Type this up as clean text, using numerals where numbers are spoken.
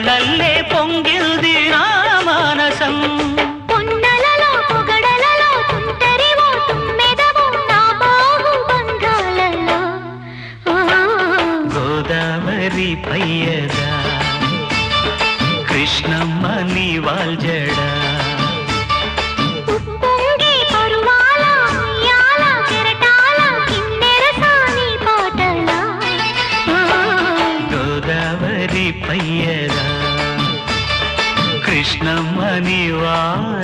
కడలల్లే పొంగిల్ది నా మానసం పొన్నలలో పొగడలలో తుంటరివో తుమ్మెదవో నా బాహు బంధాలలో గోదావరి పయ్యదా కృష్ణమ్మ నీ వాల్జడా ఉప్పొంగి పరువాల ఉయ్యాల కెరటాల కిన్నెర సాని పాటల గోదావరి పయ్యదా కృష్ణమ్మ నీ వాల్జడా